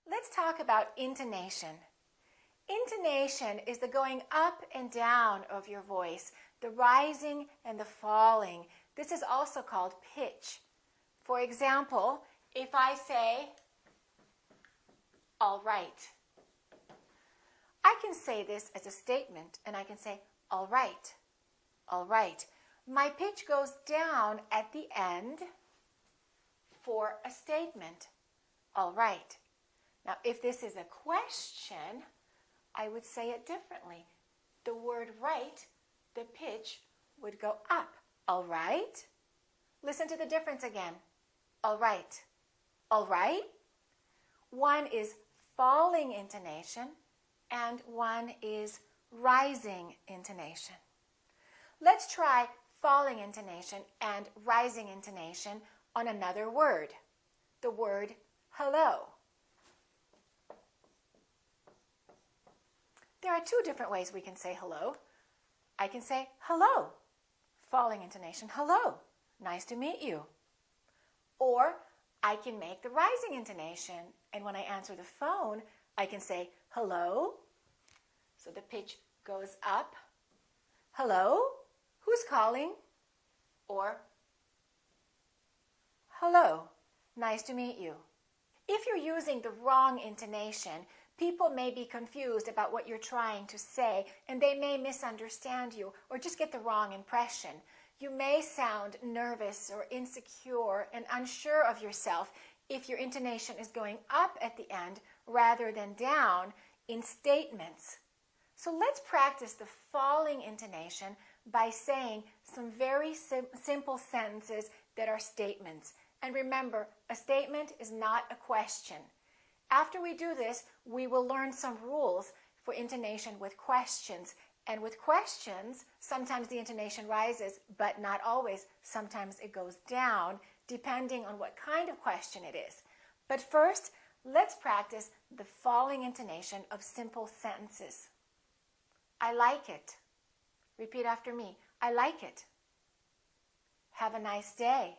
Let's talk about intonation. Intonation is the going up and down of your voice, the rising and the falling. This is also called pitch. For example, if I say, all right, I can say this as a statement, and I can say, all right, all right. My pitch goes down at the end for a statement, all right. Now, if this is a question, I would say it differently. The word right, the pitch would go up. All right? Listen to the difference again. All right. All right? One is falling intonation and one is rising intonation. Let's try falling intonation and rising intonation on another word. The word hello. There are two different ways we can say hello. I can say hello, falling intonation, hello, nice to meet you. Or I can make the rising intonation, and when I answer the phone, I can say hello. So the pitch goes up. Hello, who's calling? Or hello, nice to meet you. If you're using the wrong intonation, people may be confused about what you're trying to say, and they may misunderstand you or just get the wrong impression. You may sound nervous or insecure and unsure of yourself if your intonation is going up at the end rather than down in statements. So let's practice the falling intonation by saying some very simple sentences that are statements. And remember, a statement is not a question. After we do this, we will learn some rules for intonation with questions. And with questions, sometimes the intonation rises, but not always. Sometimes it goes down, depending on what kind of question it is. But first, let's practice the falling intonation of simple sentences. I like it. Repeat after me. I like it. Have a nice day.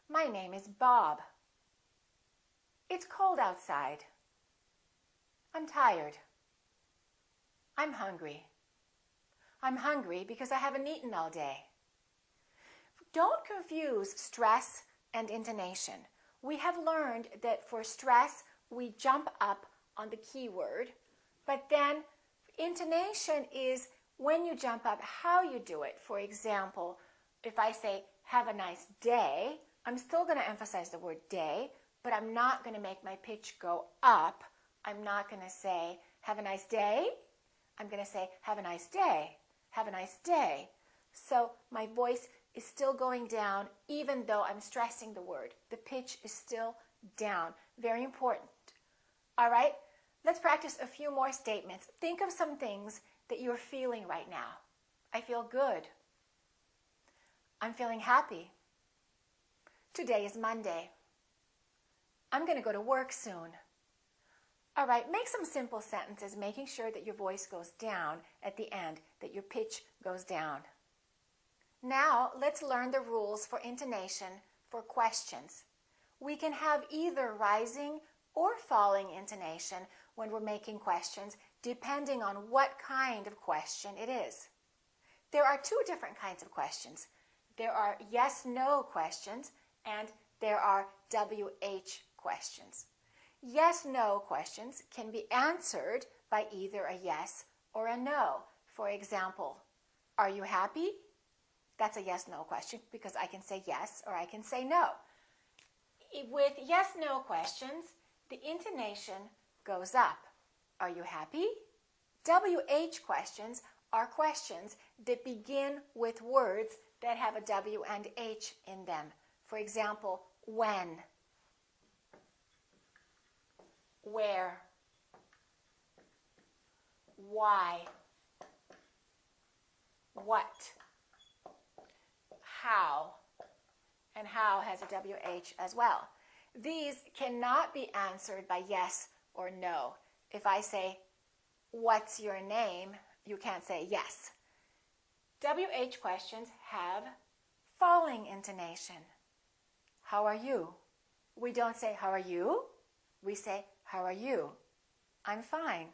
My name is Bob. It's cold outside. I'm tired. I'm hungry. I'm hungry because I haven't eaten all day. Don't confuse stress and intonation. We have learned that for stress, we jump up on the keyword, but then intonation is when you jump up, how you do it. For example, if I say, have a nice day, I'm still going to emphasize the word day, but I'm not going to make my pitch go up. I'm not going to say, have a nice day. I'm going to say, have a nice day. Have a nice day. So my voice is still going down even though I'm stressing the word. The pitch is still down. Very important. All right, let's practice a few more statements. Think of some things that you're feeling right now. I feel good. I'm feeling happy. Today is Monday. I'm going to go to work soon. All right, make some simple sentences, making sure that your voice goes down at the end, that your pitch goes down. Now, let's learn the rules for intonation for questions. We can have either rising or falling intonation when we're making questions, depending on what kind of question it is. There are two different kinds of questions. There are yes-no questions, and there are WH questions. Yes-no questions can be answered by either a yes or a no. For example, are you happy? That's a yes-no question because I can say yes or I can say no. With yes-no questions, the intonation goes up. Are you happy? WH questions are questions that begin with words that have a W and H in them. For example, when, where, why, what, how, and how has a WH as well. These cannot be answered by yes or no. If I say, what's your name? You can't say yes. WH questions have falling intonation. How are you? We don't say, how are you? We say, how are you? I'm fine.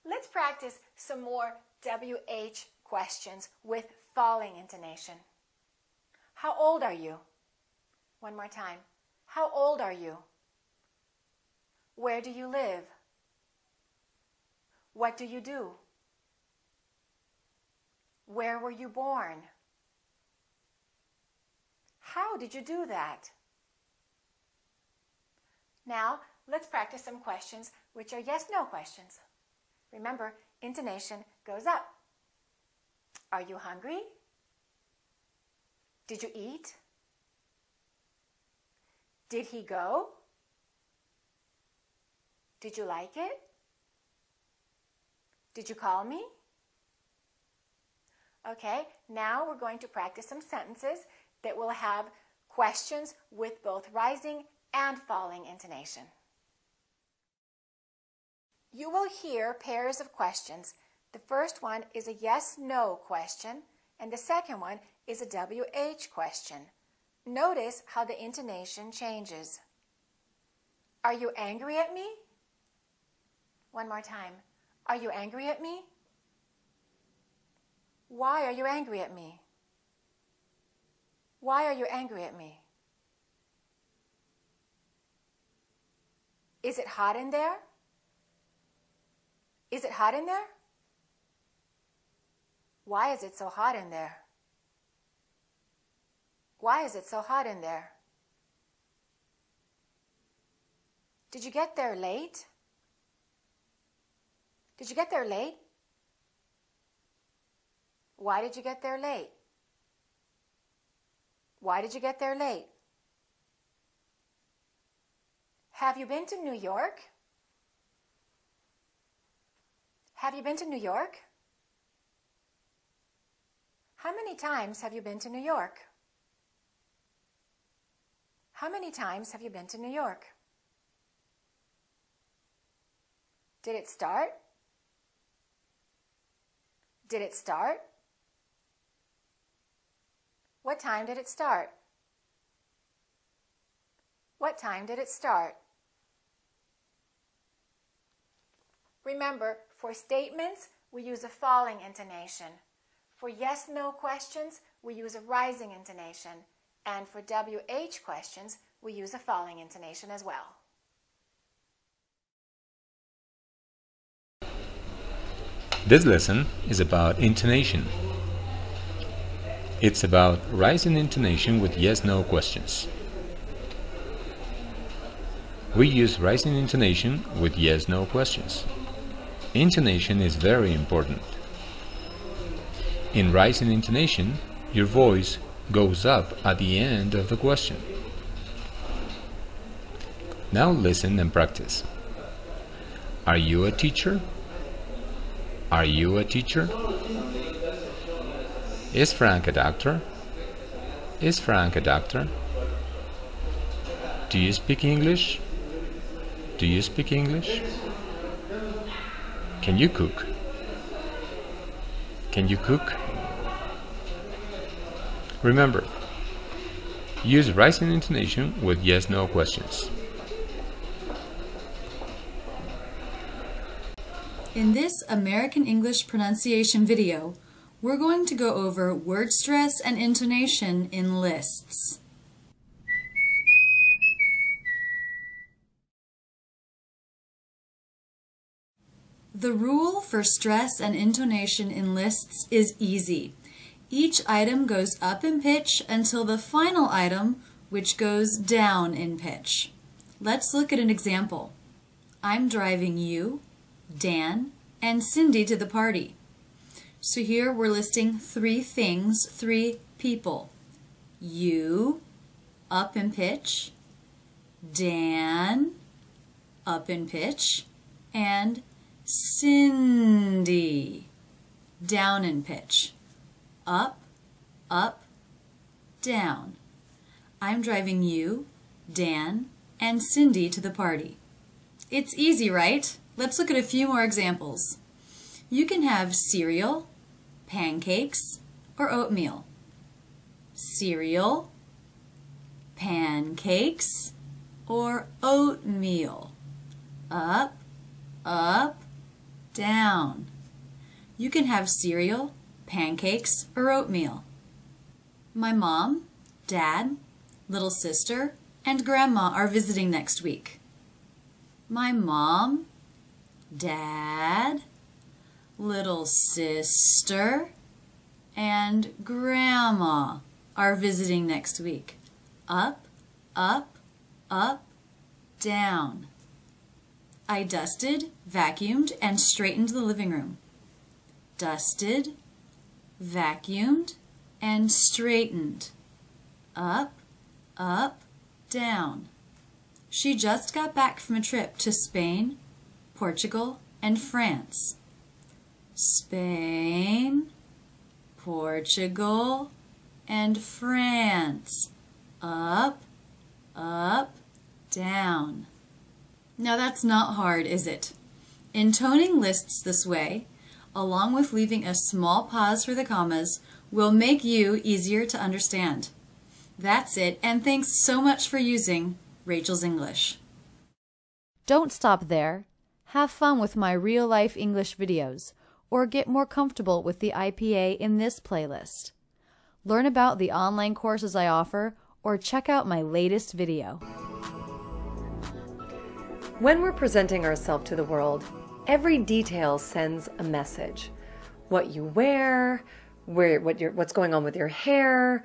Let's practice some more WH questions with falling intonation. How old are you? One more time. How old are you? Where do you live? What do you do? Where were you born? How did you do that? Now, let's practice some questions which are yes-no questions. Remember, intonation goes up. Are you hungry? Did you eat? Did he go? Did you like it? Did you call me? Okay, now we're going to practice some sentences that will have questions with both rising and falling intonation. You will hear pairs of questions. The first one is a yes-no question, and the second one is a WH question. Notice how the intonation changes. Are you angry at me? One more time. Are you angry at me? Why are you angry at me? Why are you angry at me? Is it hot in there? Is it hot in there? Why is it so hot in there? Why is it so hot in there? Did you get there late? Did you get there late? Why did you get there late? Why did you get there late? Have you been to New York? Have you been to New York? How many times have you been to New York? How many times have you been to New York? Did it start? Did it start? What time did it start? What time did it start? Remember, for statements, we use a falling intonation. For yes-no questions, we use a rising intonation. And for WH questions, we use a falling intonation as well. This lesson is about intonation. It's about rising intonation with yes-no questions. We use rising intonation with yes-no questions. Intonation is very important. In rising intonation, your voice goes up at the end of the question. Now listen and practice. Are you a teacher? Are you a teacher? Is Frank a doctor? Is Frank a doctor? Do you speak English? Do you speak English? Can you cook? Can you cook? Remember, use rising intonation with yes-no questions. In this American English pronunciation video, we're going to go over word stress and intonation in lists. The rule for stress and intonation in lists is easy. Each item goes up in pitch until the final item, which goes down in pitch. Let's look at an example. I'm driving you, Dan, and Cindy to the party. So here we're listing three things, three people. You, up in pitch, Dan, up in pitch, and Cindy, down in pitch. Up, up, down. I'm driving you, Dan, and Cindy to the party. It's easy, right? Let's look at a few more examples. You can have cereal, pancakes or oatmeal? Cereal, pancakes, or oatmeal? Up, up, down. You can have cereal, pancakes, or oatmeal. My mom, dad, little sister, and grandma are visiting next week. My mom, dad, little sister, and grandma are visiting next week. Up, up, up, down. I dusted, vacuumed, and straightened the living room. Dusted, vacuumed, and straightened. Up, up, down. She just got back from a trip to Spain, Portugal, and France. Spain, Portugal, and France. Up, up, down. Now that's not hard, is it? Intoning lists this way, along with leaving a small pause for the commas, will make you easier to understand. That's it, and thanks so much for using Rachel's English. Don't stop there. Have fun with my real-life English videos, or get more comfortable with the IPA in this playlist. Learn about the online courses I offer, or check out my latest video. When we're presenting ourselves to the world, every detail sends a message. What you wear, what's going on with your hair,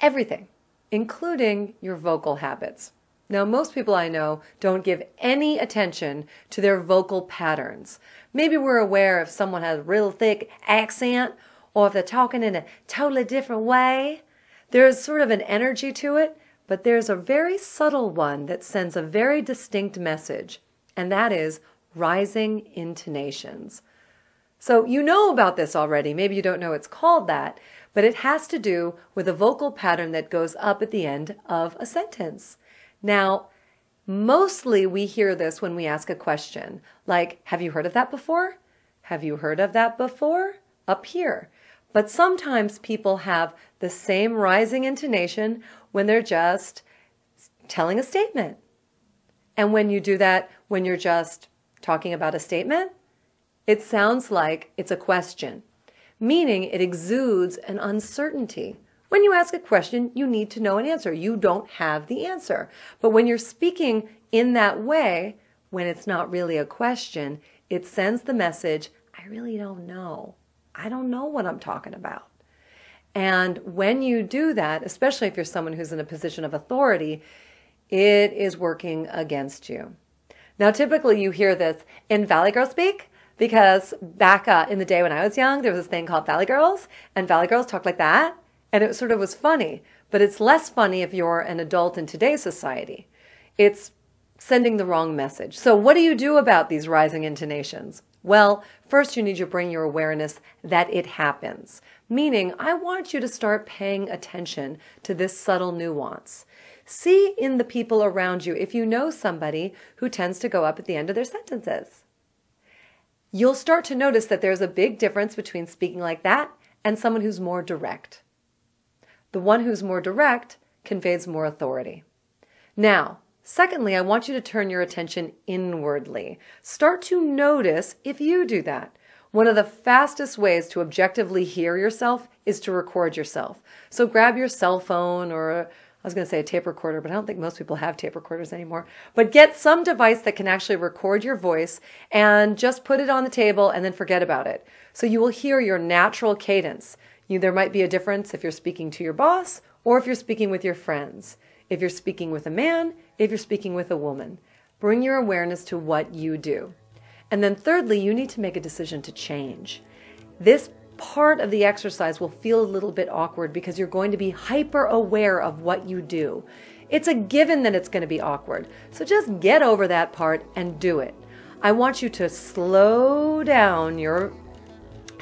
everything, including your vocal habits. Now, most people I know don't give any attention to their vocal patterns. Maybe we're aware if someone has a real thick accent or if they're talking in a totally different way. There's sort of an energy to it, but there's a very subtle one that sends a very distinct message, and that is rising intonations. So you know about this already. Maybe you don't know it's called that, but it has to do with a vocal pattern that goes up at the end of a sentence. Now, mostly we hear this when we ask a question, like, have you heard of that before? Have you heard of that before? Up here. But sometimes people have the same rising intonation when they're just telling a statement. And when you do that, when you're just talking about a statement, it sounds like it's a question, meaning it exudes an uncertainty. When you ask a question, you need to know an answer. You don't have the answer. But when you're speaking in that way, when it's not really a question, it sends the message, I really don't know. I don't know what I'm talking about. And when you do that, especially if you're someone who's in a position of authority, it is working against you. Now, typically you hear this in Valley Girl speak, because back in the day when I was young, there was this thing called Valley Girls, and Valley Girls talked like that, and it sort of was funny. But it's less funny if you're an adult in today's society. It's sending the wrong message. So what do you do about these rising intonations? Well, first you need to bring your awareness that it happens. Meaning, I want you to start paying attention to this subtle nuance. See in the people around you if you know somebody who tends to go up at the end of their sentences. You'll start to notice that there's a big difference between speaking like that and someone who's more direct. The one who's more direct conveys more authority. Now, secondly, I want you to turn your attention inwardly. Start to notice if you do that. One of the fastest ways to objectively hear yourself is to record yourself. So grab your cell phone or, I was going to say a tape recorder, but I don't think most people have tape recorders anymore. But get some device that can actually record your voice and just put it on the table and then forget about it. So you will hear your natural cadence. There might be a difference if you're speaking to your boss or if you're speaking with your friends. If you're speaking with a man, if you're speaking with a woman. Bring your awareness to what you do. And then thirdly, you need to make a decision to change. This part of the exercise will feel a little bit awkward because you're going to be hyper aware of what you do. It's a given that it's going to be awkward. So just get over that part and do it. I want you to slow down your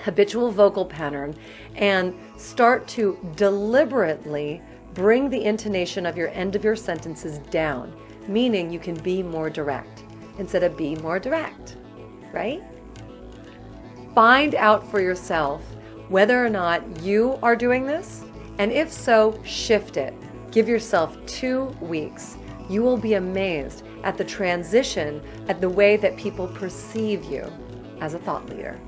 habitual vocal pattern and start to deliberately bring the intonation of your end of your sentences down, meaning you can be more direct instead of be more direct, right? Find out for yourself whether or not you are doing this, and if so, shift it. Give yourself 2 weeks. You will be amazed at the transition, at the way that people perceive you as a thought leader.